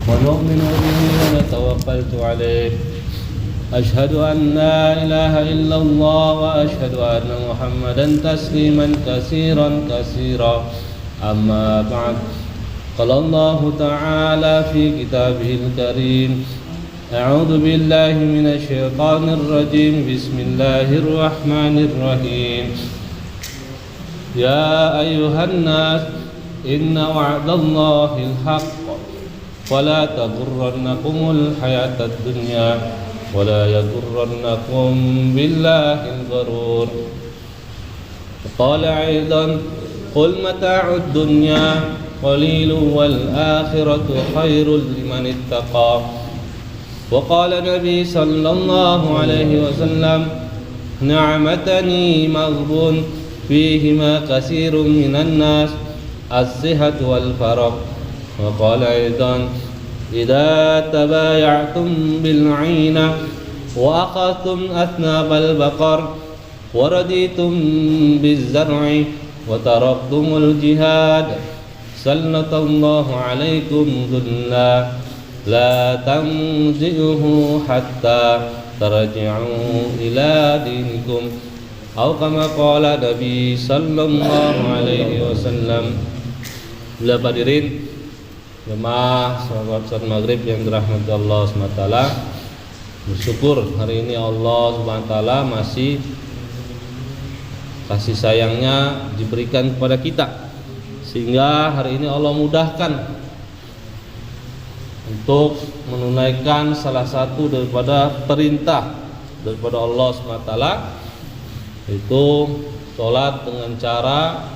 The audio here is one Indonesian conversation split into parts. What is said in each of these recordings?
ونؤمن به ونتوكل عليه أشهد أن لا إله إلا الله وأشهد أن محمدا تسليما كثيرا كثيرا أما بعد قال الله تعالى في كتابه الكريم أعوذ بالله من الشيطان الرجيم بسم الله الرحمن الرحيم يا أيها الناس إن وعد الله الحق ولا تغرنكم الحياة الدنيا ولا يغرنكم بالله الغرور قال أيضا قل متاع الدنيا قليل والآخرة خير لمن اتقى وقال النبي صلى الله عليه وسلم نعمتني مغبون فيهما كثير من الناس الصحة والفرق وقال أيضا إذا تبايعتم بالعينة وأخذتم أثناب البقر ورديتم بالزرع وتركتم الجهاد سلط الله عليكم ذلا لا تنزعه حتى ترجعوا إلى دينكم أو كما قال Nabi sallallahu alaihi wasallam. Bila hadirin jemaah salat maghrib yang dirahmati Allah SWT, bersyukur hari ini Allah SWT masih kasih sayangnya diberikan kepada kita, sehingga hari ini Allah mudahkan untuk menunaikan salah satu daripada perintah daripada Allah SWT, itu sholat dengan cara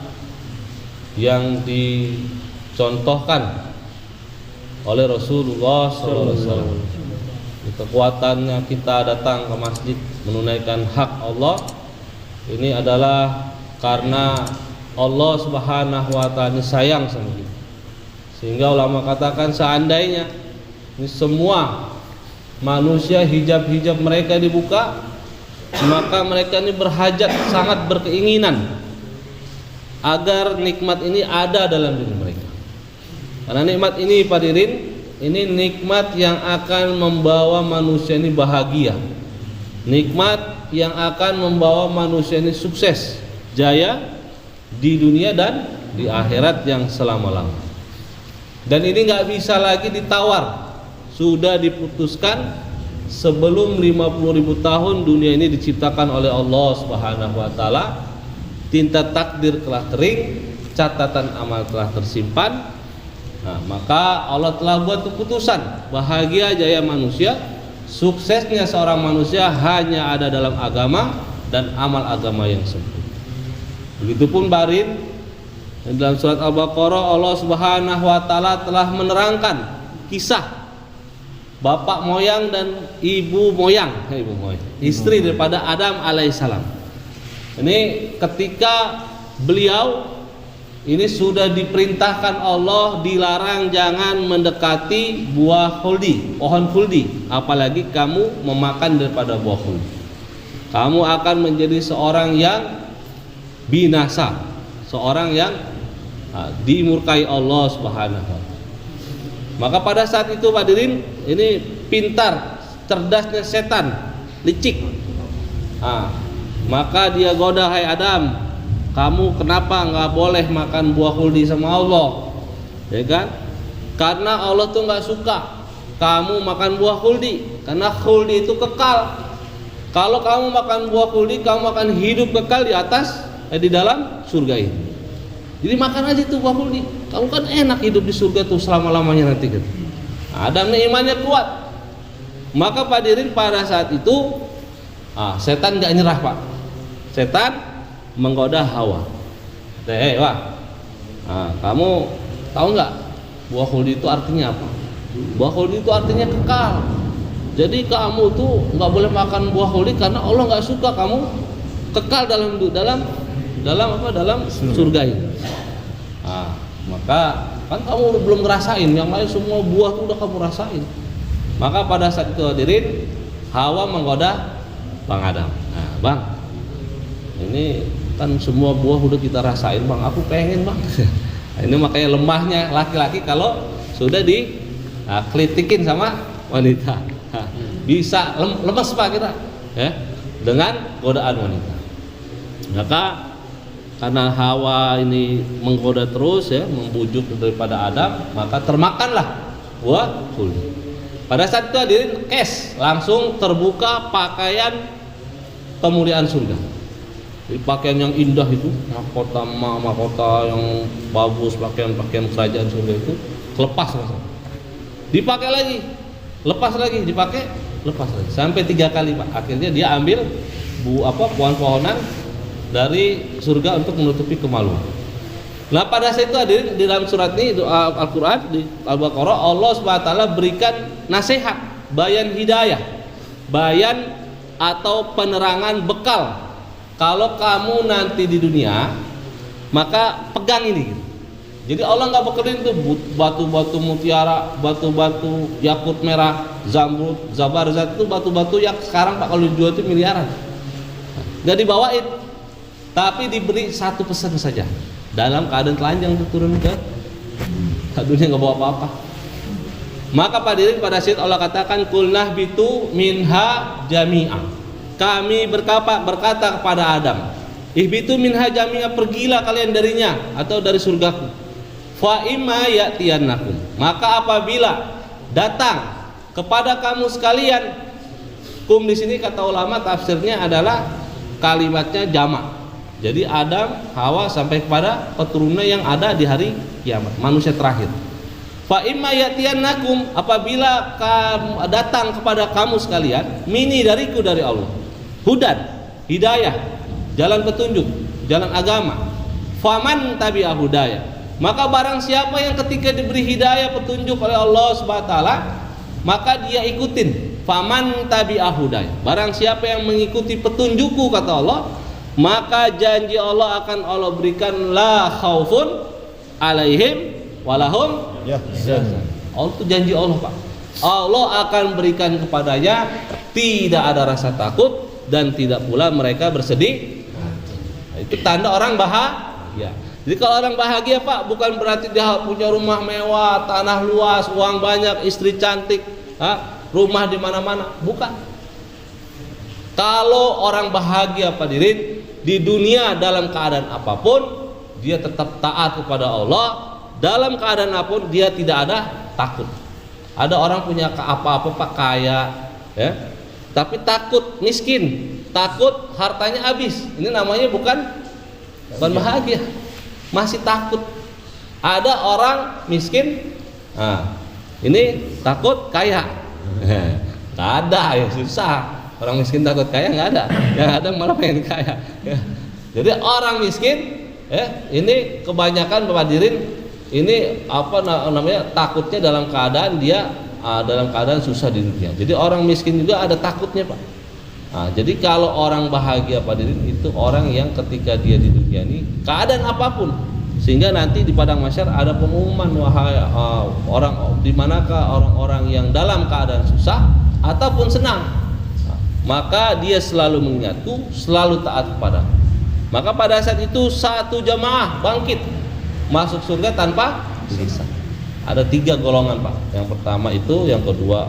yang dicontohkan oleh Rasulullah SAW. Kekuatannya kita datang ke masjid menunaikan hak Allah ini adalah karena Allah Subhanahu wa Ta'ala sayang sama kita, sehingga ulama katakan seandainya ini semua manusia hijab-hijab mereka dibuka, maka mereka ini berhajat, sangat berkeinginan agar nikmat ini ada dalam diri mereka. Karena nikmat ini hadirin, ini nikmat yang akan membawa manusia ini bahagia, nikmat yang akan membawa manusia ini sukses, jaya di dunia dan di akhirat yang selama-lama. Dan ini nggak bisa lagi ditawar, sudah diputuskan sebelum 50.000 tahun dunia ini diciptakan oleh Allah Subhanahu wa Ta'ala. Tinta takdir telah kering, catatan amal telah tersimpan. Nah, maka Allah telah buat keputusan bahagia jaya manusia, suksesnya seorang manusia hanya ada dalam agama dan amal agama yang sempurna. Begitupun barin dalam surat Al-Baqarah Allah Subhanahu wa Ta'ala telah menerangkan kisah bapak moyang dan ibu moyang, istri daripada Adam alaihissalam. Ini ketika beliau ini sudah diperintahkan Allah, dilarang jangan mendekati buah khuldi, pohon khuldi, apalagi kamu memakan daripada buah khuldi, kamu akan menjadi seorang yang binasa, seorang yang dimurkai Allah Subhanahu wa Ta'ala. Maka pada saat itu hadirin, ini pintar, cerdasnya setan, licik. Maka dia goda, hai Adam, kamu kenapa nggak boleh makan buah khuldi sama Allah? Ya kan? Karena Allah tuh nggak suka kamu makan buah khuldi, karena khuldi itu kekal. Kalau kamu makan buah khuldi, kamu akan hidup kekal di atas, di dalam surga ini. Jadi makan aja tuh buah khuldi, kamu kan enak hidup di surga tuh selama-lamanya nanti gitu. Adam nih imannya kuat. Maka hadirin pada saat itu setan gak nyerah Pak. Setan menggoda Hawa. Kamu tahu nggak buah khuldi itu artinya apa? Buah khuldi itu artinya kekal. Jadi kamu tuh nggak boleh makan buah khuldi karena Allah nggak suka kamu kekal dalam surga ini. Maka kan kamu belum ngerasain, yang lain semua buah tuh udah kamu rasain. Maka pada saat itu hadirin, Hawa menggoda Bang Adam. Bang, ini kan semua buah udah kita rasain Bang, aku pengen Bang. Ini makanya lemahnya laki-laki kalau sudah Nah, kelitikin sama wanita. Nah, bisa lemes Pak kita, ya, dengan godaan wanita. Maka karena Hawa ini menggoda terus, ya, membujuk daripada Adam, maka termakanlah buah khuldi. Pada saat itu hadirin langsung terbuka pakaian kemuliaan surga. Jadi pakaian yang indah itu, mahkota yang bagus, pakaian kerajaan surga itu lepas langsung. Dipakai lagi, lepas lagi, dipakai, lepas lagi. Sampai 3 kali Pak. Akhirnya dia ambil pohon-pohonan dari surga untuk menutupi kemaluan. Nah pada saat itu hadirin di dalam surat ini Al-Quran di Al-Baqarah, Allah SWT berikan nasihat, bayan hidayah, bayan atau penerangan bekal. Kalau kamu nanti di dunia, maka pegang ini. Jadi Allah nggak bekerin tuh batu-batu mutiara, batu-batu yakut merah, zamrud, zabarzat, itu batu-batu yang sekarang Pak kalau dijual itu miliaran. Nggak dibawain, tapi diberi satu pesan saja. Dalam keadaan telanjang turun ke dunia, nggak bawa apa-apa. Maka pada saat Allah katakan kulnah bitu minha jami'ah. Kami berkata kepada Adam, ihbitu minha jami'a, pergilah kalian darinya atau dari surgaku. Fa imma ya'tiyannakum, maka apabila datang kepada kamu sekalian, kum di sini kata ulama tafsirnya adalah kalimatnya jamak. Jadi Adam, Hawa sampai kepada keturunan yang ada di hari kiamat, manusia terakhir. Fa imma ya'tiyannakum, apabila datang kepada kamu sekalian, mini dariku dari Allah, hudan, hidayah, jalan petunjuk, jalan agama. Faman tabi'a hudaya, maka barang siapa yang ketika diberi hidayah petunjuk oleh Allah SWT, maka dia ikutin. Faman tabi'a hudaya, barang siapa yang mengikuti petunjukku kata Allah, maka janji Allah akan Allah berikan la khaufun alaihim walahum yahzanun. Allah itu janji Allah Pak. Allah akan berikan kepadanya tidak ada rasa takut dan tidak pula mereka bersedih. Nah, itu tanda orang bahagia. Jadi kalau orang bahagia Pak, bukan berarti dia punya rumah mewah, tanah luas, uang banyak, istri cantik, rumah di mana-mana, bukan. Kalau orang bahagia Pak Dirin, di dunia dalam keadaan apapun dia tetap taat kepada Allah, dalam keadaan apapun dia tidak ada takut. Ada orang punya apa-apa Pak, kaya, ya, tapi takut miskin, takut hartanya habis. Ini namanya bukan bahagia, masih takut. Ada orang miskin, ini takut kaya, nggak ada, ya susah. Orang miskin takut kaya nggak ada, yang ada malah pengen kaya. Jadi orang miskin, ini kebanyakan hadirin, ini apa namanya, takutnya dalam keadaan dia dalam keadaan susah di dunia. Jadi orang miskin juga ada takutnya Pak. Jadi kalau orang bahagia Pak Dirin, itu orang yang ketika dia di dunia ini keadaan apapun, sehingga nanti di padang mahsyar ada pengumuman, wahai orang di manakah orang-orang yang dalam keadaan susah ataupun senang, maka dia selalu mengingatku, selalu taat kepadaku. Maka pada saat itu satu jamaah bangkit masuk surga tanpa hisab. Ada 3 golongan Pak. Yang pertama itu, yang kedua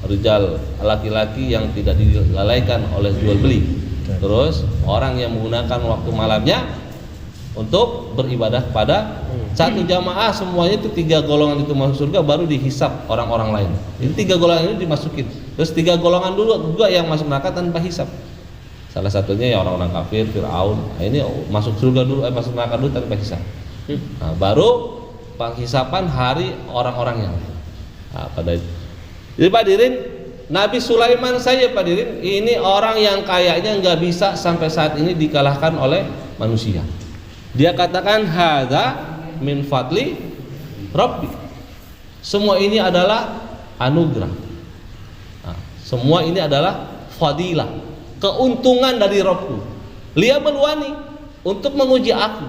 rijal, laki-laki yang tidak dilalaikan oleh jual beli. Terus orang yang menggunakan waktu malamnya untuk beribadah kepada satu jamaah. Semuanya itu 3 golongan itu masuk surga, baru dihisab orang-orang lain. Ini 3 golongan ini dimasukin. Terus 3 golongan dulu juga yang masuk neraka tanpa hisab. Salah satunya ya orang-orang kafir, Fir'aun. Ini masuk surga dulu, masuk neraka dulu tanpa hisab. Nah, baru penghisapan hari orang-orang yang lain. Pada itu. Jadi Pak Dirin, Nabi Sulaiman saja Pak Dirin, ini orang yang kayaknya nggak bisa sampai saat ini dikalahkan oleh manusia. Dia katakan hadza min fadli Rabbi. Semua ini adalah anugerah. Semua ini adalah fadilah, keuntungan dari Rabbku. Lia beluani untuk menguji aku.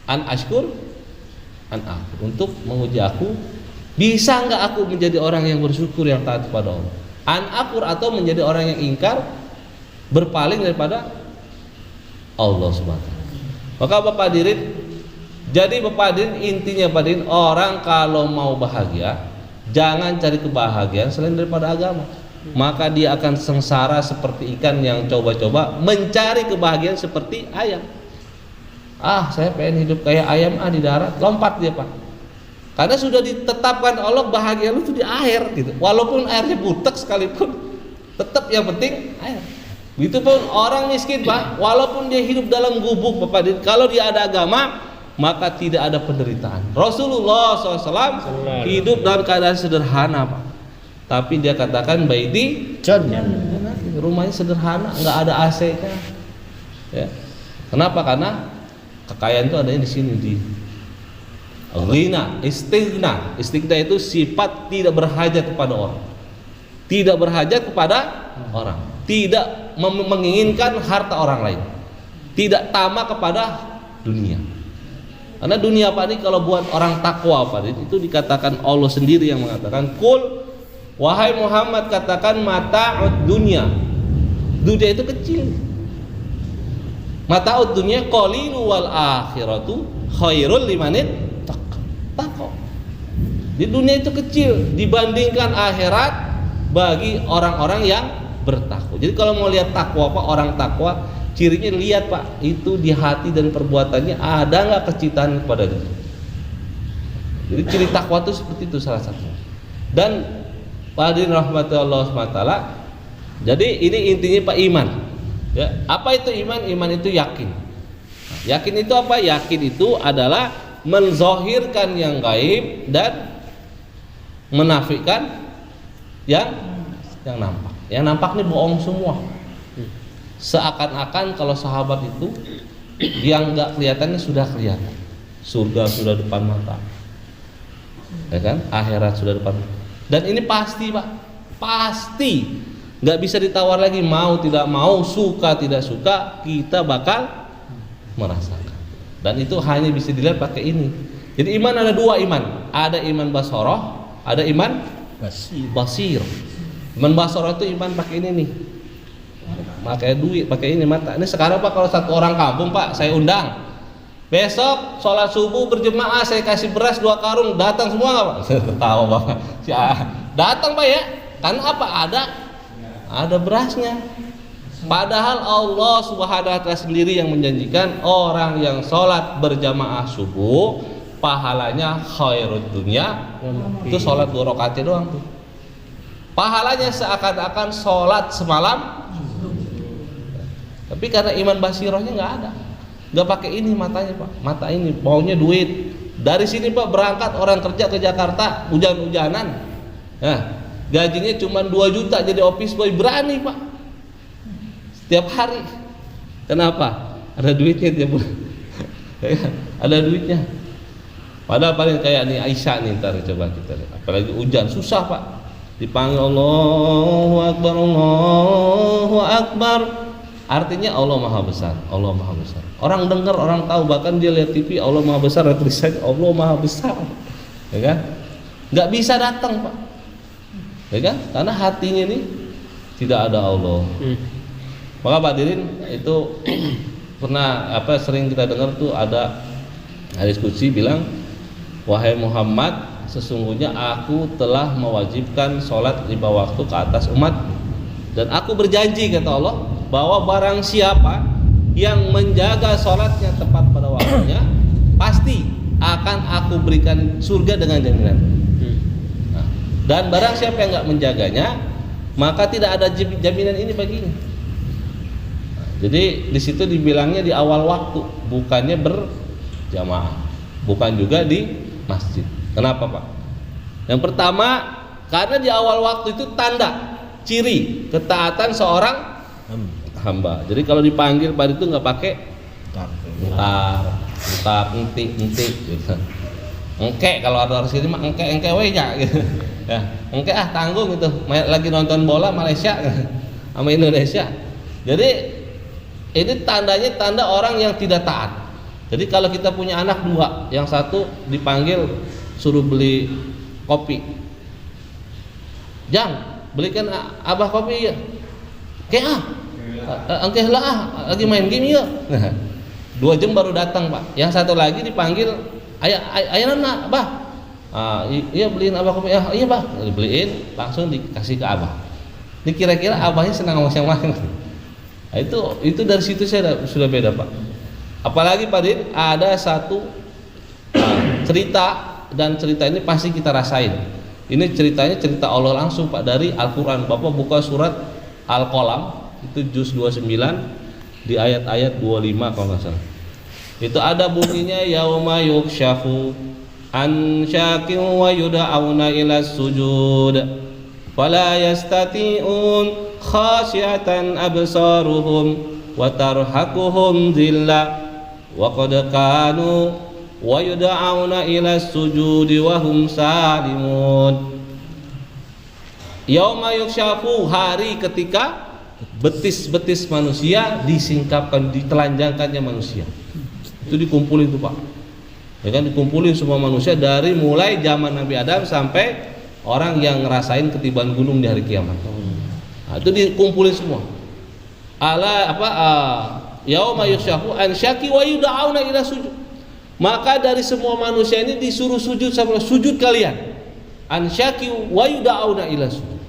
An ashkur, untuk menguji aku, bisa nggak aku menjadi orang yang bersyukur, yang taat kepada Allah. An akur, atau menjadi orang yang ingkar, berpaling daripada Allah SWT. Maka Bapak Dirin, Jadi Bapak Hadirin, intinya Bapak Hadirin, orang kalau mau bahagia jangan cari kebahagiaan selain daripada agama. Maka dia akan sengsara seperti ikan yang coba-coba mencari kebahagiaan seperti ayam. Saya pengen hidup kayak ayam di darat, lompat dia Pak. Karena sudah ditetapkan Allah bahagia lu itu di air gitu. Walaupun airnya butek sekalipun, tetap yang penting air. Begitupun orang miskin Pak, walaupun dia hidup dalam gubuk Bapak, kalau dia ada agama maka tidak ada penderitaan. Rasulullah SAW hidup dalam keadaan sederhana Pak, tapi dia katakan baiti rumahnya sederhana, nggak ada AC-nya. Ya. Kenapa? Karena kekayaan itu adanya di sini, di ghina, istighna. Istighna itu sifat tidak berhajat kepada orang, tidak berhajat kepada orang, tidak menginginkan harta orang lain, tidak tamak kepada dunia. Karena dunia Pak ini kalau buat orang takwa Pak itu dikatakan Allah sendiri yang mengatakan, "Qul wahai Muhammad, katakan mata'ud dunya." Dunia itu kecil. Mata'ud dunya qalilu wal akhiratu khairul limanit taqwa. Di dunia itu kecil dibandingkan akhirat bagi orang-orang yang bertakwa. Jadi kalau mau lihat takwa Pak, orang takwa cirinya lihat Pak, itu di hati dan perbuatannya ada nggak kecintaan kepada dia. Jadi ciri takwa itu seperti itu salah satunya. Dan Pak hadirin rahmatullah SWT, jadi ini intinya Pak iman. Ya, apa itu iman? Iman itu yakin. Yakin itu apa? Yakin itu adalah menzohirkan yang gaib dan menafikan yang nampak. Yang nampak ini bohong semua. Seakan-akan kalau sahabat itu yang nggak kelihatannya sudah kelihatan, surga sudah depan mata, ya kan? Akhirat sudah depan. Dan ini pasti Pak, pasti nggak bisa ditawar lagi. Mau tidak mau, suka tidak suka, kita bakal merasakan. Dan itu hanya bisa dilihat pakai ini. Jadi iman ada dua iman, ada iman basoroh, ada iman basir. Iman basoroh itu iman pakai ini nih, pakai duit, pakai ini mata. Ini sekarang Pak, kalau satu orang kampung Pak, saya undang besok sholat subuh berjemaah, saya kasih beras 2 karung, datang semua nggak Pak? Tahu Bapak, datang Pak ya. Karena apa? Ada berasnya. Padahal Allah Subhanahu wa Ta'ala sendiri yang menjanjikan orang yang sholat berjamaah subuh pahalanya khairud dunya. Itu sholat 2 rakaatnya doang tuh. Pahalanya seakan-akan sholat semalam. Tapi karena iman basirohnya nggak ada, nggak pakai ini matanya Pak, mata ini maunya duit. Dari sini Pak berangkat orang kerja ke Jakarta hujan-hujanan, gajinya cuma 2 juta jadi office boy, berani Pak setiap hari. Kenapa? Ada duitnya tiap bulan. Ada duitnya. Padahal paling kayak nih Aisyah nih, ntar coba kita lihat. Apalagi hujan susah Pak, dipanggil Allahu Akbar, Allahu Akbar. Artinya Allah Maha Besar, Allah Maha Besar. Orang dengar, orang tahu, bahkan dia lihat TV Allah Maha Besar, tulisannya Allah Maha Besar, ya kan? Nggak bisa datang Pak, ya kan? Karena hatinya ini tidak ada Allah. Maka Pak Dirin itu pernah sering kita dengar tuh ada hadis qudsi bilang, wahai Muhammad, sesungguhnya aku telah mewajibkan sholat 5 waktu ke atas umat, dan aku berjanji kata Allah bahwa barang siapa yang menjaga sholatnya tepat pada waktunya, pasti akan aku berikan surga dengan jaminan. Dan barang siapa yang nggak menjaganya, maka tidak ada jaminan ini baginya. Jadi di situ dibilangnya di awal waktu, bukannya berjamaah, bukan juga di masjid. Kenapa Pak? Yang pertama, karena di awal waktu itu tanda, ciri ketaatan seorang hamba. Jadi kalau dipanggil pada itu nggak pakai entar, entik gitu. Engke kalau ada orang sini mah engke weja gitu. Ya, engke tanggung gitu. Lagi nonton bola Malaysia sama Indonesia. Jadi ini tandanya tanda orang yang tidak taat. Jadi kalau kita punya anak 2, yang satu dipanggil suruh beli kopi. Jang, belikan abah kopi ya. Kayak engke lah lagi main game ya. 2 jam baru datang Pak. Yang satu lagi dipanggil, ayah nak Abah. Iya beliin Abah kopi. Iya Bah, dibeliin langsung dikasih ke Abah. Ini kira-kira Abahnya senang sama yang mana? Nah, itu dari situ saya sudah beda Pak. Apalagi Pak Din, ada satu cerita, dan cerita ini pasti kita rasain. Ini ceritanya cerita Allah langsung Pak, dari Al-Quran. Bapak buka surat Al-Qalam, itu juz 29 di ayat-ayat 25 kalau nggak salah. Itu ada bunyinya yauma yukshafu an syaqin wa yud'auna ila sujud fala yastati'un khasyiatan absaruhum wa tarhaquhum dhillah wa qad kanu wa yud'auna ila sujud wa hum salimun. Yauma yukshafu, hari ketika betis-betis manusia disingkapkan, ditelanjangkannya manusia. Itu dikumpulin tuh Pak, ya kan, dikumpulin semua manusia dari mulai zaman Nabi Adam sampai orang yang ngerasain ketiban gunung di hari kiamat. Nah, itu dikumpulin semua. Yauma yukshafu an syaqi wa yud'auna ila sujud. Maka dari semua manusia ini disuruh sujud, sama sujud kalian. An syaqi wa yud'auna ila sujud.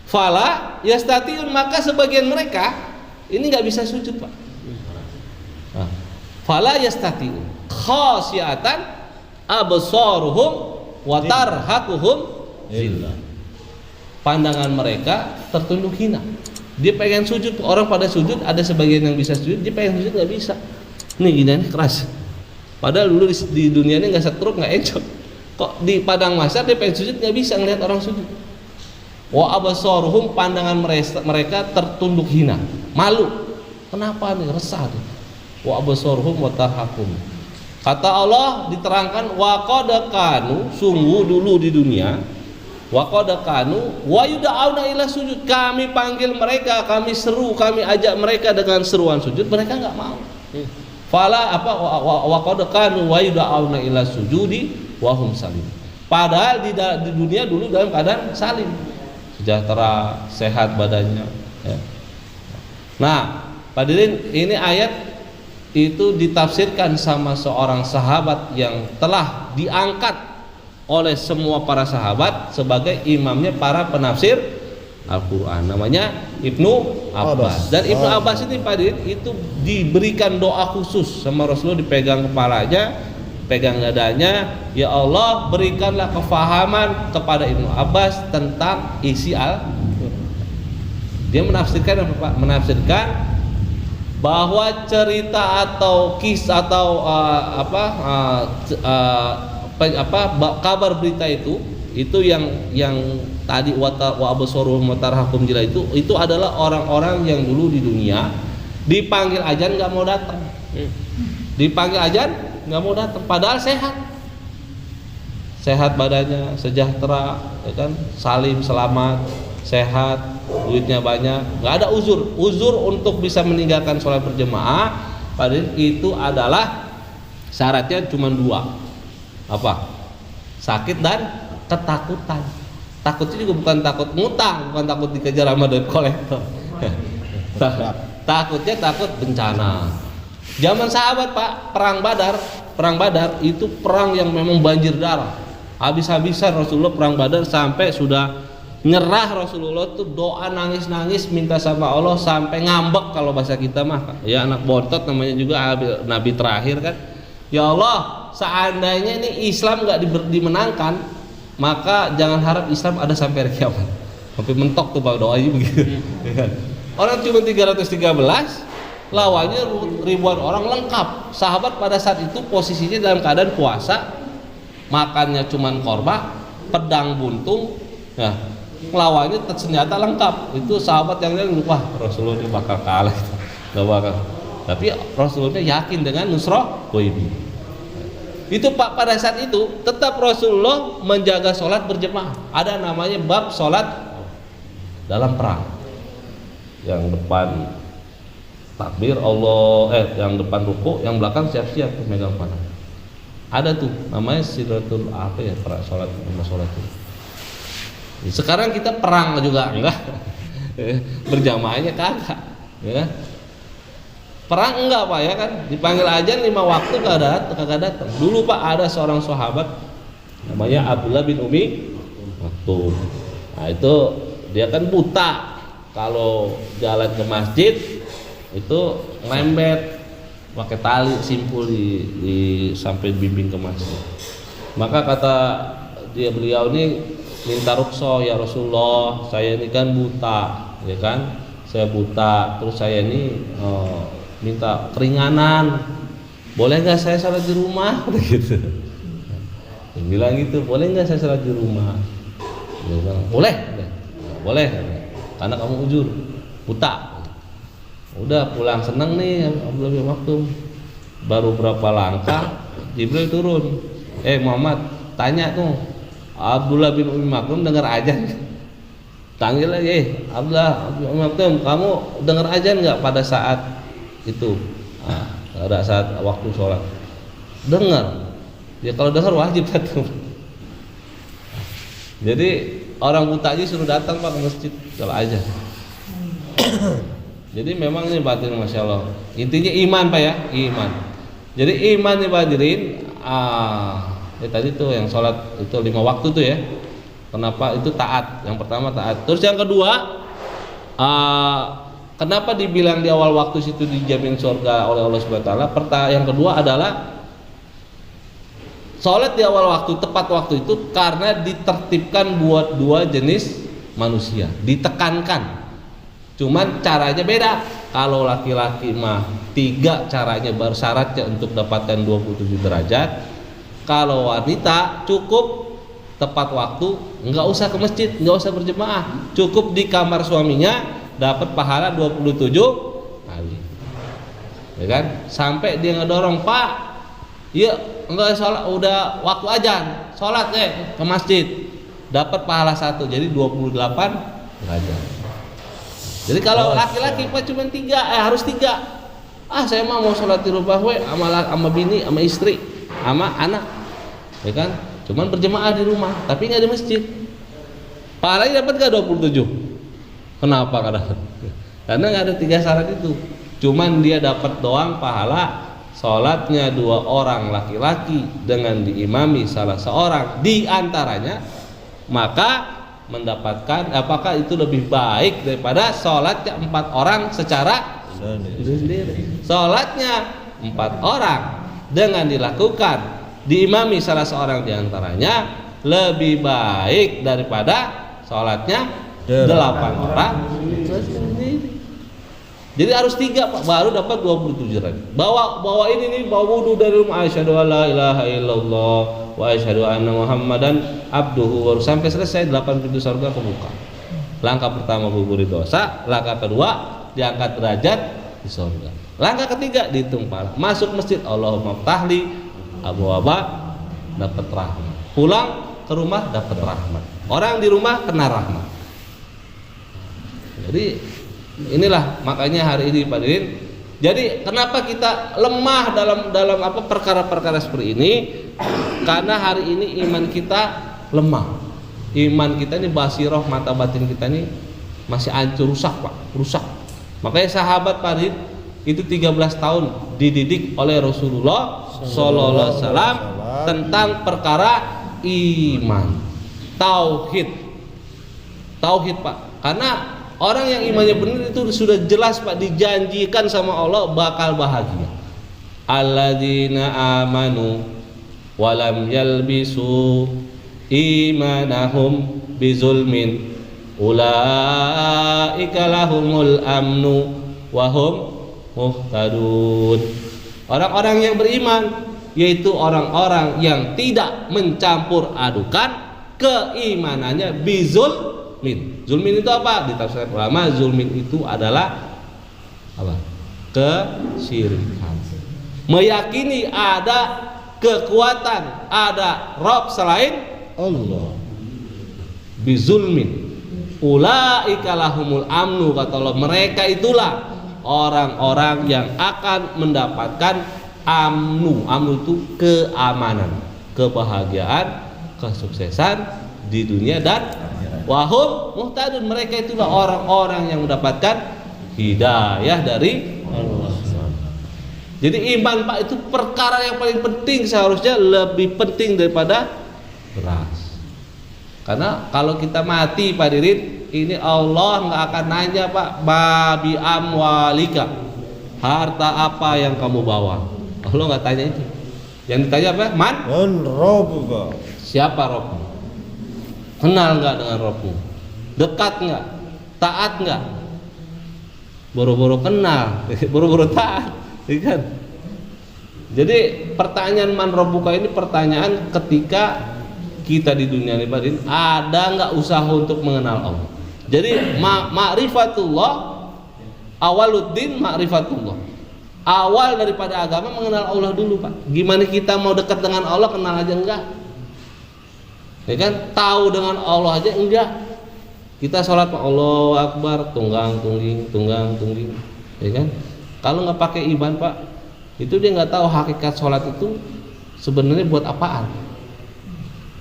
Fala yastati'un, maka sebagian mereka ini nggak bisa sujud Pak. Fala yastati'un khasyiatan absaruhum wa tarhaquhum zillah. Pandangan mereka tertunduk hina. Dia pengen sujud, orang pada sujud, ada sebagian yang bisa sujud, dia pengen sujud nggak bisa. Nih gini keras. Padahal dulu di dunia ini nggak setruk, nggak encok. Kok di padang mahsyar dia pengen sujud nggak bisa ngelihat orang sujud. Wa absaruhum, pandangan mereka tertunduk hina, malu. Kenapa nih? Resah tuh. Wa absaruhum wa tarhaquhum. Kata Allah diterangkan, wa qad kanu, sungguh dulu di dunia, wa qad kanu wa yud'auna ila sujud, kami panggil mereka, kami seru, kami ajak mereka dengan seruan sujud, mereka enggak mau. Fala wa qad kanu wa yud'auna ila sujudi wa hum salim. Padahal di dunia dulu dalam keadaan salim, sejahtera, sehat badannya, ya. Nah, hadirin, ini ayat itu ditafsirkan sama seorang sahabat yang telah diangkat oleh semua para sahabat sebagai imamnya para penafsir Al-Quran, namanya Ibnu Abbas. Dan Ibnu Abbas ini Pak Din, itu diberikan doa khusus sama Rasulullah, dipegang kepalanya, pegang dadanya, ya Allah berikanlah kefahaman kepada Ibnu Abbas tentang isi Al-Quran. Dia menafsirkan bahwa cerita atau kisah atau kabar berita itu yang tadi wa absaruhum wa tarhaquhum zillah, itu adalah orang-orang yang dulu di dunia dipanggil azan nggak mau datang, dipanggil azan nggak mau datang, padahal sehat badannya, sejahtera, ya kan, salim, selamat, sehat, duitnya banyak, nggak ada uzur untuk bisa meninggalkan sholat berjamaah. Padahal itu adalah syaratnya cuma 2, apa? Sakit dan ketakutan. Takutnya juga bukan takut ngutang, bukan takut dikejar sama debt collector. Takutnya takut bencana. Zaman sahabat Pak, perang Badar itu perang yang memang banjir darah. Habis-habisan Rasulullah perang Badar, sampai sudah nyerah Rasulullah tuh, doa nangis-nangis minta sama Allah, sampai ngambek kalau bahasa kita mah, ya anak bontot namanya juga, nabi terakhir kan. Ya Allah, seandainya ini Islam nggak dimenangkan, maka jangan harap Islam ada sampai hari kiamat. Sampai mentok tuh Pak doanya begitu. Orang cuma 313, lawannya ribuan orang lengkap. Sahabat pada saat itu posisinya dalam keadaan puasa, makannya cuman korma, pedang buntung, ya, lawannya senjata lengkap. Itu sahabat yang lain, wah Rasulullah ini bakal kalah, nggak bakal. Tapi Rasulullah yakin dengan nusrah ghaibi. Itu Pak, pada saat itu tetap Rasulullah menjaga sholat berjemaah. Ada namanya bab sholat dalam perang. Yang depan takbir Allah, yang depan ruku, yang belakang siap-siap megang panah. Ada tuh namanya sidratul apa ya, para sholat itu. Sekarang kita perang juga enggak, berjamaahnya kagak, ya. Perang enggak Pak ya kan? Dipanggil azan 5 waktu kagak datang. Dulu Pak ada seorang sahabat namanya Abdullah bin Umi Maktum. Nah itu dia kan buta, kalau jalan ke masjid itu ngelembet pakai tali simpul di sampai bimbing ke masjid. Maka kata beliau ini minta rukso, ya Rasulullah, saya ini kan buta, ya kan? Saya buta, terus saya ini minta keringanan, boleh nggak saya salat di rumah? Gitu. Dia bilang gitu, boleh nggak saya salat di rumah? Dia bilang boleh, karena kamu ujur, buta. Udah pulang seneng nih Abdullah bin Maktum. Baru berapa langkah Jibril turun. Muhammad, tanya tuh Abdullah bin Umi Maktum dengar azan. Panggil lagi, Abdullah bin Umi Maktum, kamu dengar azan nggak pada saat itu? Pada saat waktu sholat. Dengar. Ya kalau dengar wajib datang. Jadi orang buta aja suruh datang Pak ke masjid kalau aja. Jadi memang ini batin, masya Allah. Intinya iman Pak ya, iman. Jadi iman nih Pak hadirin. Tadi tuh yang sholat itu 5 waktu tuh ya. Kenapa itu taat? Yang pertama taat. Terus yang kedua, kenapa dibilang di awal waktu situ dijamin surga oleh Allah Subhanahu wa taala? Yang kedua adalah sholat di awal waktu, tepat waktu itu karena ditertibkan buat 2 jenis manusia, ditekankan. Cuman caranya beda. Kalau laki-laki mah 3 caranya bersyaratnya untuk dapatkan 27 derajat. Kalau wanita cukup tepat waktu, nggak usah ke masjid, nggak usah berjemaah, cukup di kamar suaminya dapat pahala 27 kali. Ya kan? Sampai dia ngedorong, "Pak, iya enggak sholat, udah waktu azan, sholat ke masjid, dapat pahala 1, jadi 28 derajat." Jadi kalau laki-laki Pak cuma 3, harus 3. Saya mau sholat di rumah sama bini, sama istri, sama anak, ya kan? Cuman berjemaah di rumah, tapi nggak di masjid. Pahalanya dapat nggak 27? Kenapa nggak dapat? Karena nggak ada 3 syarat itu. Cuman dia dapat doang pahala sholatnya 2 orang laki-laki dengan diimami salah seorang di antaranya, maka mendapatkan, apakah itu lebih baik daripada sholatnya 4 orang secara sendiri? Sholatnya 4 orang dengan dilakukan diimami salah seorang di antaranya lebih baik daripada sholatnya 8 orang sendiri. Jadi harus 3 Pak, baru dapat 27 derajat. Bawa ini nih, bawa wudu dari rumah, asyhadu alla ilaha illallah wa asyhadu anna muhammadan abduhu, baru sampai selesai 8 pintu surga kebuka. Langkah pertama guguri dosa, langkah kedua diangkat derajat di surga. Langkah ketiga dihitung pahala. Masuk masjid, Allahumma ftahli abwaaba, dapat rahmat. Pulang ke rumah dapat rahmat. Orang di rumah kena rahmat. Jadi inilah makanya hari ini Pak Dirin. Jadi kenapa kita lemah dalam apa perkara-perkara seperti ini? Karena hari ini iman kita lemah. Iman kita ini basiroh, mata batin kita ini masih hancur, rusak Pak, rusak. Makanya sahabat Pak Dirin itu 13 tahun dididik oleh Rasulullah sallallahu alaihi wasallam tentang perkara iman, tauhid Pak. Karena orang yang imannya benar itu sudah jelas Pak, dijanjikan sama Allah bakal bahagia. Alladzina amanu walam yalbisu imanahum bizulmin ulaika lahumul amnu wahum muhtadun. Orang-orang yang beriman yaitu orang-orang yang tidak mencampur adukan keimanannya bizulmin. Zulmin itu apa? Ditafsirkan ulama, zulmin itu adalah apa? Kesyirikan. Meyakini ada kekuatan, ada Rabb selain Allah. Bizulmin. Ulaika lahumul amnu, kata Allah, mereka itulah orang-orang yang akan mendapatkan amnu. Amnu itu keamanan, kebahagiaan, kesuksesan di dunia dan wahum muhtadun, mereka itulah orang-orang yang mendapatkan hidayah dari Allah. Jadi iman Pak itu perkara yang paling penting, seharusnya lebih penting daripada beras. Karena kalau kita mati Pak Dirin, ini Allah nggak akan nanya Pak, babi amwalika, harta apa yang kamu bawa. Allah nggak tanya itu. Yang ditanya apa? Man Rabbuka. Siapa Robmu? Kenal nggak dengan Robmu? Dekat nggak? Taat nggak? Boro-boro kenal, boro-boro taat, kan? Jadi pertanyaan man Rabbuka ini pertanyaan ketika kita di dunia ini, Pak, ada nggak usaha untuk mengenal Allah? Jadi ma'rifatullah, awaluddin ma'rifatullah. Awal daripada agama mengenal Allah dulu, Pak. Gimana kita mau dekat dengan Allah, kenal aja enggak? Ya kan? Tahu dengan Allah aja enggak? Kita sholat Pak, Allahu Akbar, tunggang tungging, ya kan? Kalau nggak pakai iman Pak, itu dia nggak tahu hakikat sholat itu sebenarnya buat apaan.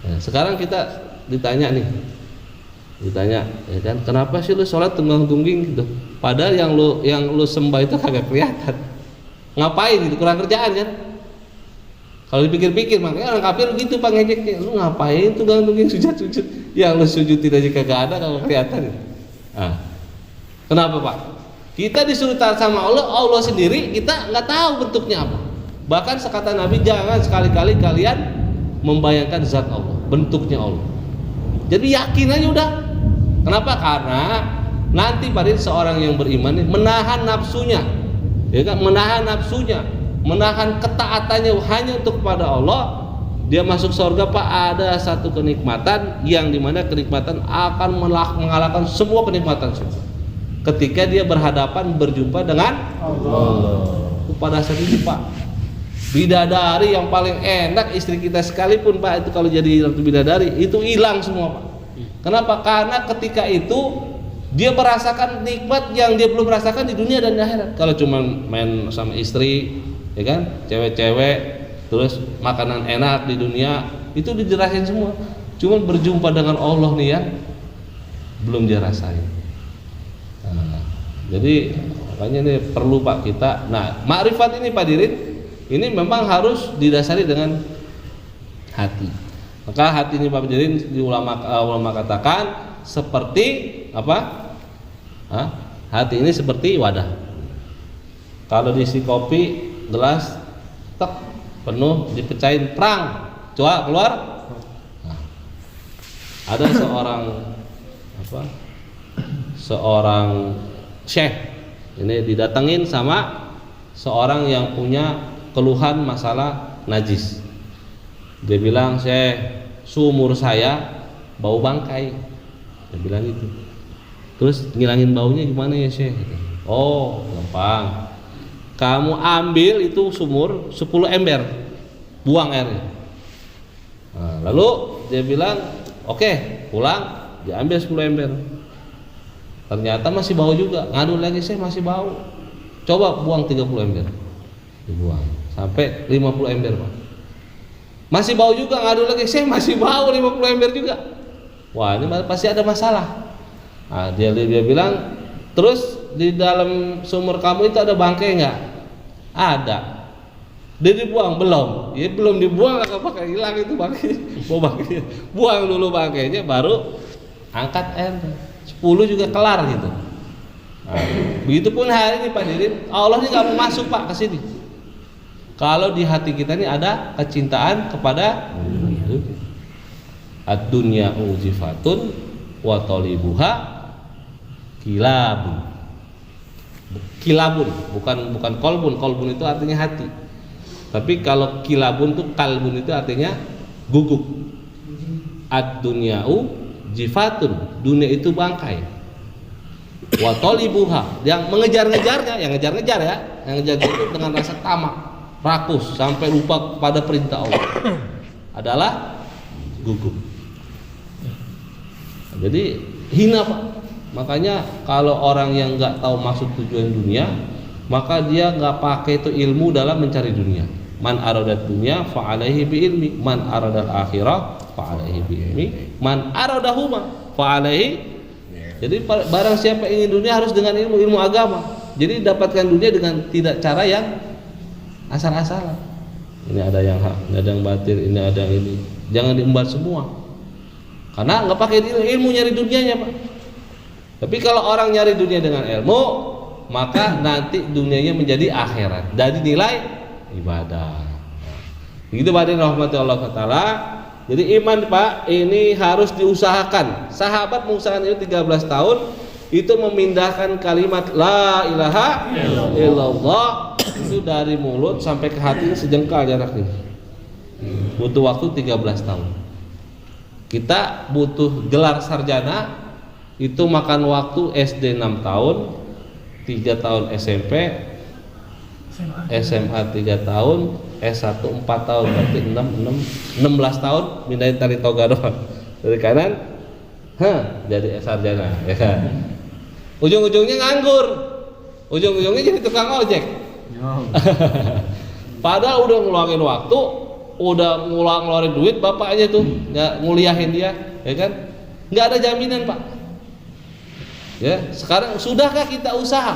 Nah, sekarang kita ditanya, ya kan? Kenapa sih lu sholat tunggang tungging gitu? Padahal yang lu sembah itu kagak kelihatan. Ngapain gitu? Kurang kerjaan kan? Kalau dipikir-pikir, makanya orang kafir gitu Pak ngejeknya. Lu ngapain tunggang tungging sujud? Yang lu sujudin aja kagak ada, kagak kelihatan. Nah, kenapa Pak? Kita disuruh taat sama Allah, Allah sendiri kita nggak tahu bentuknya apa. Bahkan sekata Nabi, jangan sekali-kali kalian membayangkan zat Allah, bentuknya Allah. Jadi yakin aja udah. Kenapa? Karena nanti pada seorang yang beriman menahan nafsunya, ya kan? Menahan ketaatannya hanya untuk kepada Allah. Dia masuk surga Pak, ada satu kenikmatan yang dimana kenikmatan akan mengalahkan semua kenikmatan surga. Ketika dia berjumpa dengan Allah. Pada saat itu Pak, bidadari yang paling enak istri kita sekalipun Pak, itu kalau jadi ratu bidadari itu hilang semua Pak. Kenapa? Karena ketika itu dia merasakan nikmat yang dia belum merasakan di dunia dan di akhirat. Kalau cuma main sama istri, ya kan, cewek-cewek, terus makanan enak di dunia itu dijelasin semua. Cuman berjumpa dengan Allah nih ya, belum dia rasain. Nah, jadi makanya ini perlu Pak kita. Nah, makrifat ini Pak Dirin, ini memang harus didasari dengan hati. Maka hati ini Pak Dirin, di ulama katakan seperti apa? Hati ini seperti wadah. Kalau diisi kopi gelas, tek, penuh, dipecahin, prang, coba keluar. Nah, ada seorang syekh ini didatengin sama seorang yang punya keluhan masalah najis. Dia bilang, Syekh, sumur saya bau bangkai. Dia bilang gitu. Terus ngilangin baunya gimana ya Syekh? Oh, gampang. Kamu ambil itu sumur 10 ember, buang airnya. Nah, lalu dia bilang, oke, pulang, dia ambil 10 ember. Ternyata masih bau juga, ngadu lagi, Syekh masih bau. Coba buang 30 ember. Dibuang sampai 50 ember Pak. Masih bau juga, ngadu lagi, Syekh masih bau 50 ember juga. Wah, ini pasti ada masalah. Nah, dia bilang, terus di dalam sumur kamu itu ada bangkai enggak? Ada. Dia dibuang belum? Ya belum dibuang, enggak pakai hilang itu bangkai. Buang dulu bangkainya, baru angkat air. 10 juga kelar gitu. Nah, begitupun hari ini Pak Dirin, Allah ini enggak mau masuk Pak ke sini. Kalau di hati kita ini ada kecintaan kepada ad-dunya ujifatun wa talibuha kilabun. Kilabun, bukan kolbun itu artinya hati. Tapi kalau kilabun itu, kalbun itu artinya guguk. Ad-dunya'u jifatun, dunia itu bangkai. Wa talibuha, yang mengejar-ngejarnya, yang ngejar-ngejar ya, yang ngejar itu dengan rasa tamak, rakus sampai lupa pada perintah Allah adalah gugup. Jadi hina Pak. Makanya kalau orang yang nggak tahu maksud tujuan dunia, maka dia nggak pakai itu ilmu dalam mencari dunia. Man aradat dunya fa alaihi bi ilmi, man aradat akhirah fa alaihi bi ilmi, man aradahuma fa alaihi. Jadi barang siapa ingin dunia harus dengan ilmu agama. Jadi dapatkan dunia dengan tidak cara yang asal-asalan. Ini ada yang hak, ini ada yang batil, ini ada yang ini. Jangan diembat semua. Karena nggak pakai ilmu nyari dunianya, Pak. Tapi kalau orang nyari dunia dengan ilmu, maka nanti dunianya menjadi akhirat. Dari nilai ibadah. Begitu Pak Din rahmati Allah taala. Jadi iman Pak ini harus diusahakan. Sahabat mengusahakan itu 13 tahun itu memindahkan kalimat la ilaha illallah itu dari mulut sampai ke hati sejengkal jaraknya. Butuh waktu 13 tahun. Kita butuh gelar sarjana itu makan waktu SD 6 tahun, 3 tahun SMP, SMA 3 tahun, S1 4 tahun, berarti 16 tahun mindahin tali toga doang. Dari kanan, jadi sarjana ya kan. Ujung-ujungnya nganggur. Ujung-ujungnya jadi tukang ojek. Padahal udah ngeluangin waktu, udah ngeluarin duit bapaknya tuh, nguliahin dia, ya kan? Nggak ada jaminan, Pak. Ya, sekarang sudahkah kita usaha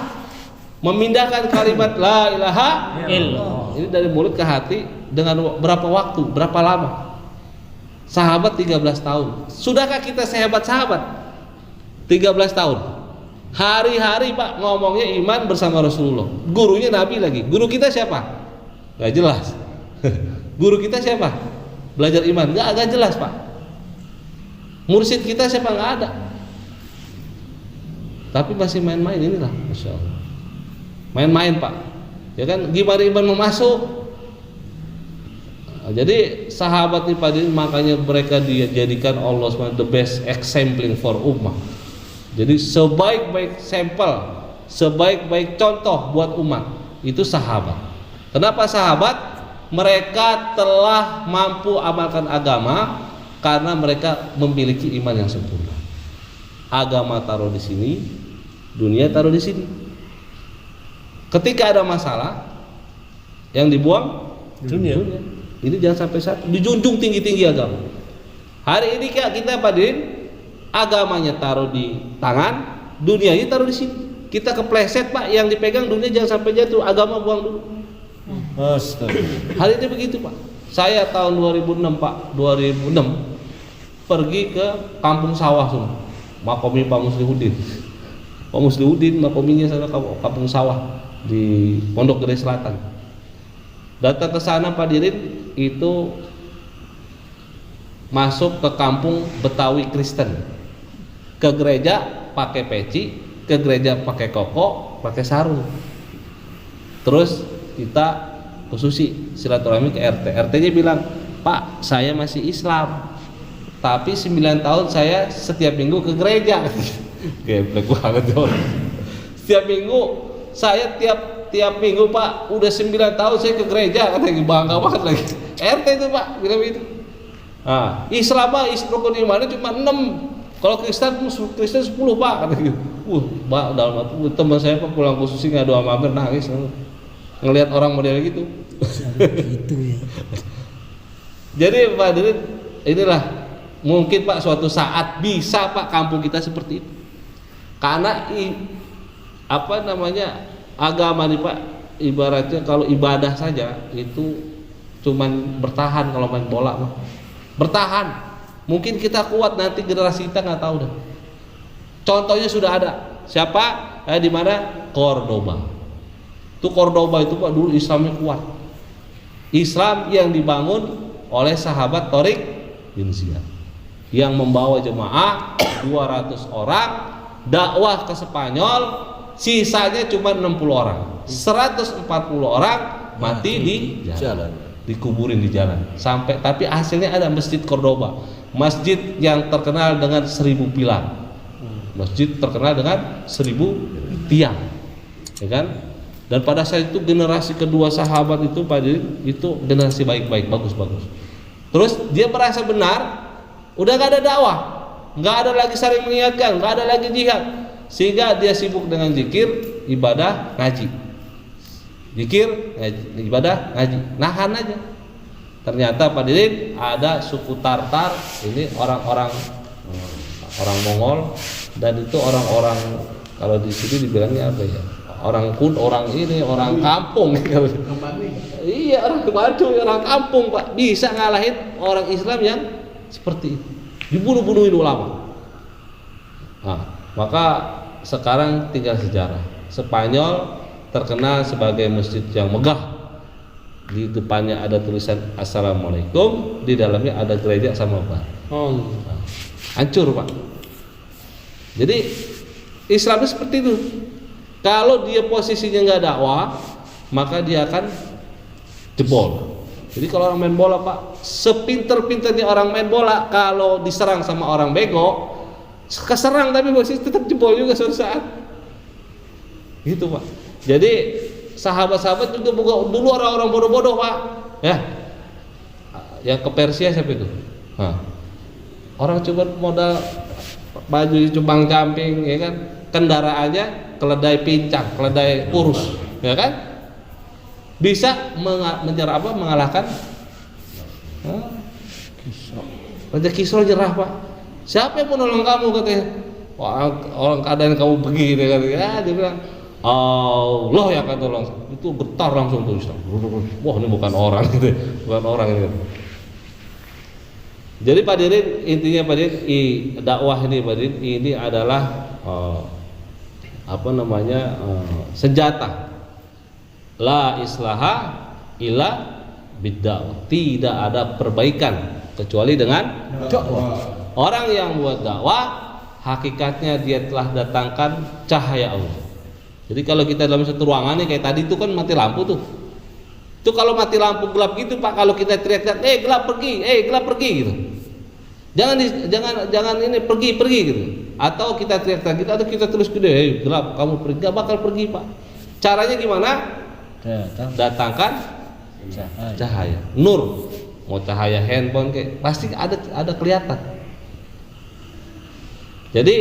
memindahkan kalimat la ilaha illallah ini dari mulut ke hati dengan berapa waktu, berapa lama? Sahabat 13 tahun. Sudahkah kita sehebat sahabat? 13 tahun. Hari-hari Pak ngomongnya iman bersama Rasulullah. Gurunya Nabi lagi. Guru kita siapa? Gak jelas. Guru kita siapa? Belajar iman. Gak jelas Pak. Mursyid kita siapa? Gak ada. Tapi masih main-main inilah, Masya Allah. Main-main Pak. Ya kan? Gimana iman mau masuk? Jadi sahabat nih Pak, makanya mereka dijadikan Allah SWT the best example for ummah. Jadi sebaik-baik sampel, sebaik-baik contoh buat umat itu sahabat. Kenapa sahabat? Mereka telah mampu amalkan agama karena mereka memiliki iman yang sempurna. Agama taruh di sini, dunia taruh di sini. Ketika ada masalah, yang dibuang dunia. Ini jangan sampai satu, dijunjung tinggi-tinggi agama. Hari ini kita padain agamanya taruh di tangan, dunianya taruh di sini. Kita kepleset Pak, yang dipegang dunia jangan sampai jatuh, agama buang dulu. Astaga. Hari ini begitu Pak. Saya tahun 2006 Pak, 2006 pergi ke kampung sawah semua. Makomi Pak Muslihuddin. Pak Muslihuddin makominya sana kampung sawah di Pondok Gede Selatan. Datang ke sana Pak Dirin itu masuk ke kampung Betawi Kristen. Ke gereja pakai peci, ke gereja pakai koko, pakai sarung. Terus kita khususi silaturahmi ke RT. RT-nya bilang, "Pak, saya masih Islam. Tapi 9 tahun saya setiap minggu ke gereja." Geblek banget tuh. Setiap minggu saya tiap minggu Pak, udah 9 tahun saya ke gereja, katanya bangga banget lagi. RT itu Pak bilang itu. Nah, Islam Pak, rukun imannya cuma 6. Kalau Kristen 10 Pak, katanya. Pak, dalam waktu teman saya Pak pulang khusus ngadu sama Amir nangis ngelihat orang model gitu. Gitu ya. Jadi Pak Dirin, inilah mungkin Pak suatu saat bisa Pak kampung kita seperti itu. Karena agama nih Pak, ibaratnya kalau ibadah saja itu cuman bertahan kalau main bola mah. Bertahan. Mungkin kita kuat, nanti generasi kita nggak tahu dah. Contohnya sudah ada. Siapa? Di mana? Cordoba. Itu Cordoba itu Pak dulu Islamnya kuat. Islam yang dibangun oleh sahabat Tariq bin Ziyad yang membawa jemaah 200 orang dakwah ke Spanyol, sisanya cuma 60 orang. 140 orang mati di jalan, dikuburin di jalan. Tapi hasilnya ada Masjid Cordoba, masjid yang terkenal dengan 1000 pilar, masjid terkenal dengan 1000 tiang, ya kan? Dan pada saat itu generasi kedua sahabat itu itu generasi baik-baik, bagus-bagus. Terus dia merasa benar, udah gak ada dakwah, nggak ada lagi saling mengingatkan, nggak ada lagi jihad, sehingga dia sibuk dengan zikir, ibadah, ngaji. Zikir, ibadah, ngaji, nahan aja. Ternyata Pak Dirin ada suku Tartar, ini orang Mongol, dan itu orang-orang kalau di sini dibilangnya apa ya? Orang ini orang kampung. Iya, orang Baduy, orang kampung Pak, bisa ngalahin orang Islam yang seperti itu, dibunuh-bunuhin ulama. Nah, maka sekarang tinggal sejarah. Spanyol terkenal sebagai masjid yang megah. Di depannya ada tulisan Assalamualaikum, di dalamnya ada gereja sama bar. Nah, hancur Pak. Jadi Islam itu seperti itu. Kalau dia posisinya nggak dakwah, maka dia akan jebol. Jadi kalau orang main bola Pak, sepinter-pinternya orang main bola, kalau diserang sama orang bego, keserang tapi posisi tetap jebol juga suatu saat. Gitu Pak. Jadi sahabat-sahabat juga dulu orang-orang bodoh-bodoh Pak. Ya. Yang ke Persia siapa itu? Nah, orang cuma modal baju cubang camping, ya kan? Kendaraannya keledai pincang, keledai kurus, ya kan? Bisa mengalahkan Raja Kisra jerah Pak. Siapa yang mau nolong kamu katanya? Orang keadaan kamu begini kan? Ya, dia bilang Allah yang akan tolong. Itu getar langsung tuh Islam. Wah ini bukan orang gitu, bukan orang ini. Jadi Pak Dirin, intinya Pak Dirin, dakwah ini Pak Dirin, ini adalah senjata. La islaha illa bidda'wah. Tidak ada perbaikan kecuali dengan dakwah. Orang yang buat dakwah, hakikatnya dia telah datangkan cahaya Allah. Jadi kalau kita dalam satu ruangan nih, kayak tadi itu kan mati lampu tuh. Itu kalau mati lampu gelap gitu Pak, kalau kita teriak-teriak, gelap pergi gitu. Jangan ini pergi gitu. Atau kita teriak-teriak gitu, atau kita terus gede, gelap kamu pergi, gak bakal pergi Pak. Caranya gimana? Datangkan cahaya, nur. Mau cahaya handphone kayak pasti ada kelihatan. Jadi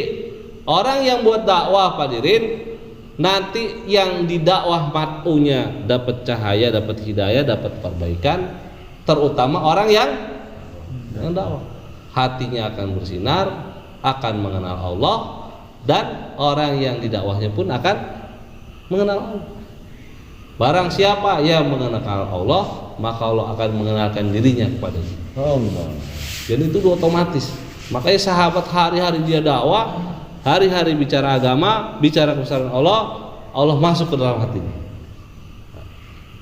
orang yang buat dakwah Pak Dirin, nanti yang didakwah mat'unya dapat cahaya, dapat hidayah, dapat perbaikan, terutama orang yang dakwah. Hatinya akan bersinar, akan mengenal Allah, dan orang yang didakwahnya pun akan mengenal Allah. Barang siapa yang mengenal Allah, maka Allah akan mengenalkan dirinya kepada dia. Allah. Jadi itu otomatis. Makanya sahabat hari-hari dia dakwah, hari-hari bicara agama, bicara kebesaran Allah, Allah masuk ke dalam hatinya.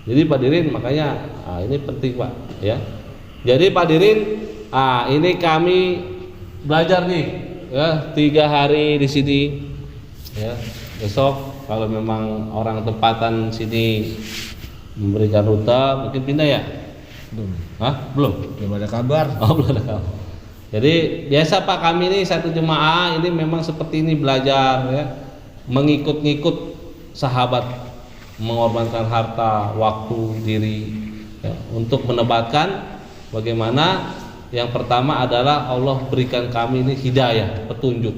Jadi Pak Dirin, makanya ini penting Pak, ya. Jadi Pak Dirin, ini kami belajar nih, ya, 3 hari di sini, ya. Besok kalau memang orang tempatan sini memberikan rute, mungkin pindah ya? Belum. Belum ada kabar. Belum ada kabar. Jadi biasa Pak, kami ini satu jemaah ini memang seperti ini belajar, ya, mengikut-ngikut sahabat, mengorbankan harta, waktu, diri, ya, untuk menebatkan bagaimana. Yang pertama adalah Allah berikan kami ini hidayah, petunjuk.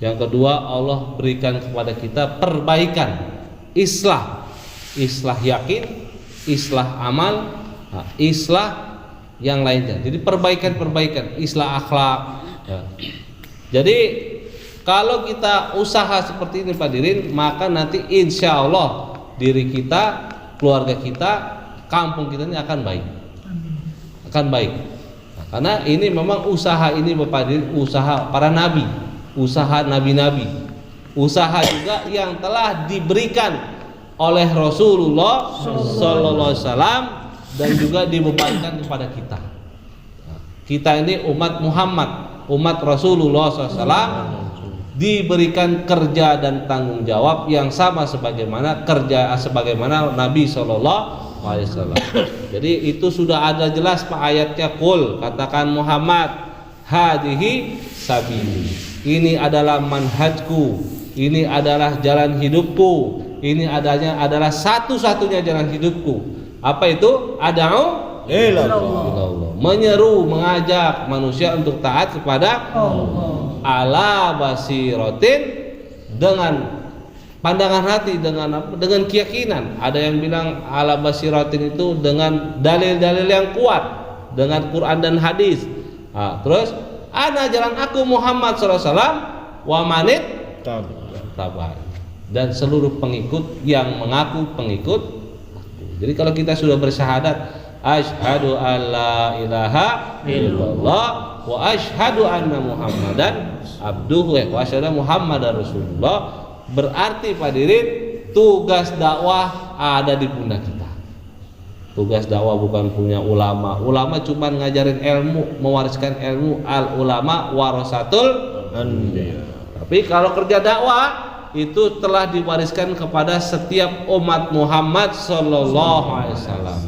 Yang kedua, Allah berikan kepada kita perbaikan, islah yakin, islah amal, islah yang lainnya. Jadi perbaikan, islah akhlak. Ya. Jadi kalau kita usaha seperti ini Pak Dirin, maka nanti insya Allah diri kita, keluarga kita, kampung kita ini akan baik, Nah, karena ini memang usaha ini Bapak Dirin, usaha para nabi, usaha nabi-nabi, usaha juga yang telah diberikan oleh Rasulullah Sallallahu Alaihi Wasallam dan juga dibebankan kepada kita. Kita ini umat Muhammad, umat Rasulullah SAW, diberikan kerja dan tanggung jawab yang sama sebagaimana Nabi Sallallahu Alaihi Wasallam. Jadi itu sudah ada jelas Pak ayatnya, qul, katakan Muhammad, hadihi sabili. Ini adalah manhajku, ini adalah jalan hidupku, ini adalah satu-satunya jalan hidupku. Apa itu? Ad'u ilallah. Menyeru, mengajak manusia untuk taat kepada Allah. Ala basiratin, dengan pandangan hati, dengan keyakinan. Ada yang bilang ala basiratin itu dengan dalil-dalil yang kuat, dengan Quran dan hadis. Terus ana jalan aku Muhammad SAW wa manit tabai, dan seluruh pengikut yang mengaku pengikut. Jadi kalau kita sudah bersyahadat asyhadu alla ilaha illallah wa asyhadu anna muhammadan abduhu wa asyhadu muhammadar rasulullah, berarti Pak Dirin tugas dakwah ada di pundak kita. Tugas dakwah bukan punya ulama. Ulama cuma ngajarin ilmu, mewariskan ilmu. Al ulama warasatul anbiya. Tapi kalau kerja dakwah itu telah diwariskan kepada setiap umat Muhammad sallallahu alaihi wasallam.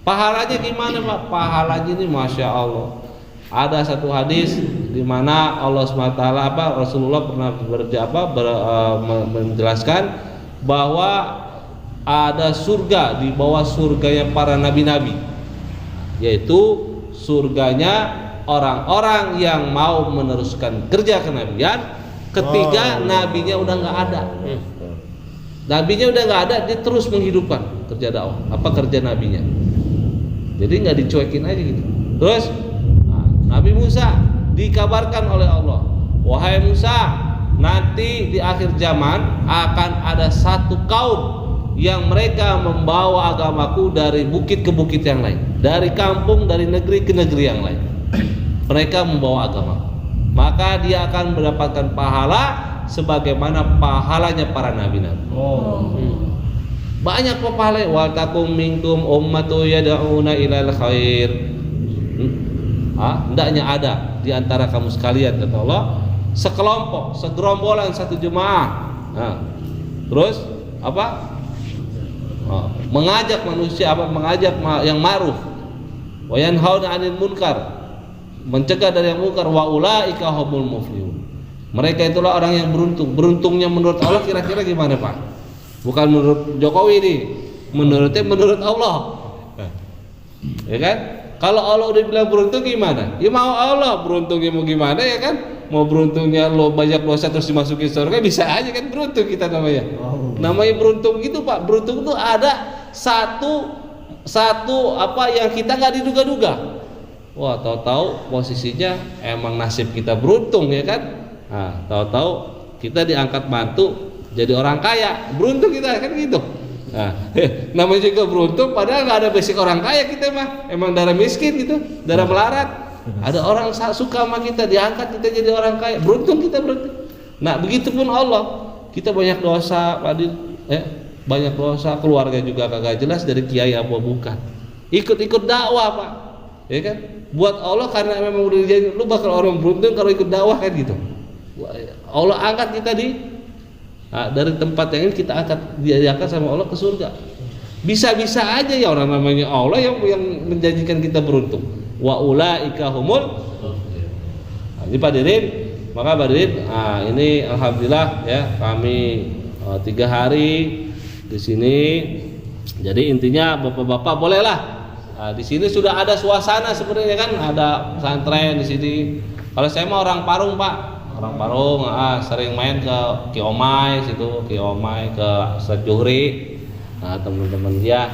Pahalanya gimana Pak? Pahalanya ini Masya Allah. Ada satu hadis di mana Allah SWT Rasulullah pernah menjelaskan bahwa ada surga di bawah surganya para nabi-nabi, yaitu surganya orang-orang yang mau meneruskan kerja kenabian ketika nabinya udah nggak ada. Nabinya udah nggak ada, dia terus menghidupkan kerja dakwah, kerja nabinya. Jadi nggak dicuekin aja gitu. Terus Nabi Musa dikabarkan oleh Allah, wahai Musa, nanti di akhir zaman akan ada satu kaum yang mereka membawa agamaku dari bukit ke bukit yang lain, dari kampung, dari negeri ke negeri yang lain. Mereka membawa agama, maka dia akan mendapatkan pahala sebagaimana pahalanya para nabi-nabi. Banyak pahala. Wa takum minkum ummatu yad'una ilal khair. Hendaknya ada di antara kamu sekalian, kata Allah, sekelompok, segerombolan, satu jemaah. Terus mengajak manusia mengajak yang ma'ruf, wa yanhauna 'anil munkar, mencegah dari yang munkar, wa ulaika humul muflihun. Mereka itulah orang yang beruntung. Beruntungnya menurut Allah kira-kira gimana Pak? Bukan menurut Jokowi nih, menurut Allah. Ya kan? Kalau Allah udah bilang beruntung gimana? Ya mau Allah, beruntungnya mau gimana ya kan? Mau beruntungnya lo banyak dosa terus dimasukin surga, bisa aja kan, beruntung kita namanya. Namanya beruntung gitu Pak. Beruntung itu ada satu yang kita nggak diduga-duga. Wah, tahu-tahu posisinya emang nasib kita beruntung ya kan? Tahu-tahu kita diangkat mantu jadi orang kaya, beruntung kita kan gitu. Namanya juga beruntung, padahal nggak ada basic orang kaya kita mah, emang darah miskin gitu, darah melarat. Ada orang suka sama kita, diangkat kita jadi orang kaya, beruntung kita beruntung. Nah begitupun Allah, kita banyak dosa, banyak dosa, keluarga juga kagak jelas dari kiai apa bukan, ikut dakwah Pak, ya kan? Buat Allah karena memang udah jadi, lu bakal orang beruntung kalau ikut dakwah kan gitu. Allah angkat kita dari tempat yang ini, kita diangkat sama Allah ke surga. Bisa-bisa aja ya orang namanya Allah yang menjanjikan kita beruntung. Wa ulaika humul. Ini Pak Dirin, maka Pak Dirin, ini alhamdulillah ya kami 3 hari di sini. Jadi intinya bapak-bapak bolehlah. Di sini sudah ada suasana sebenarnya kan, ada pesantren di sini. Kalau saya mah orang Parung Pak, orang Parung, sering main ke Kiomai situ, Kiomai ke Sejuhri, teman-teman dia.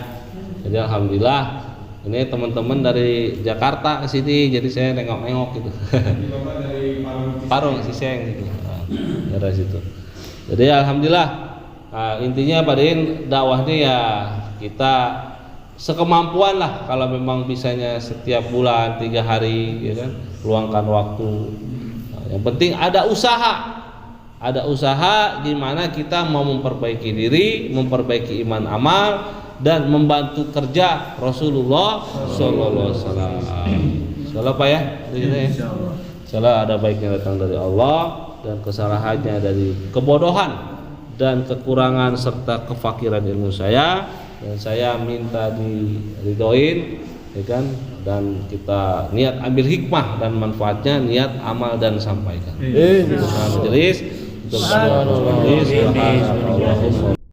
Jadi alhamdulillah ini teman-teman dari Jakarta ke sini, jadi saya nengok-nengok gitu. Dari Parung Siseng gitu, dari situ. Jadi alhamdulillah, intinya Pak Din, dakwahnya ya kita sekemampuan lah. Kalau memang bisanya setiap bulan 3 hari, ya kan, luangkan waktu. Yang penting ada usaha gimana kita mau memperbaiki diri, memperbaiki iman amal, dan membantu kerja Rasulullah Sallallahu Alaihi Wasallam. Salah Pak ya, salah ada baiknya datang dari Allah dan kesalahannya dari kebodohan dan kekurangan serta kefakiran ilmu saya, dan saya minta diridhoin, ya kan, dan kita niat ambil hikmah dan manfaatnya, niat amal dan sampaikan. Majelis,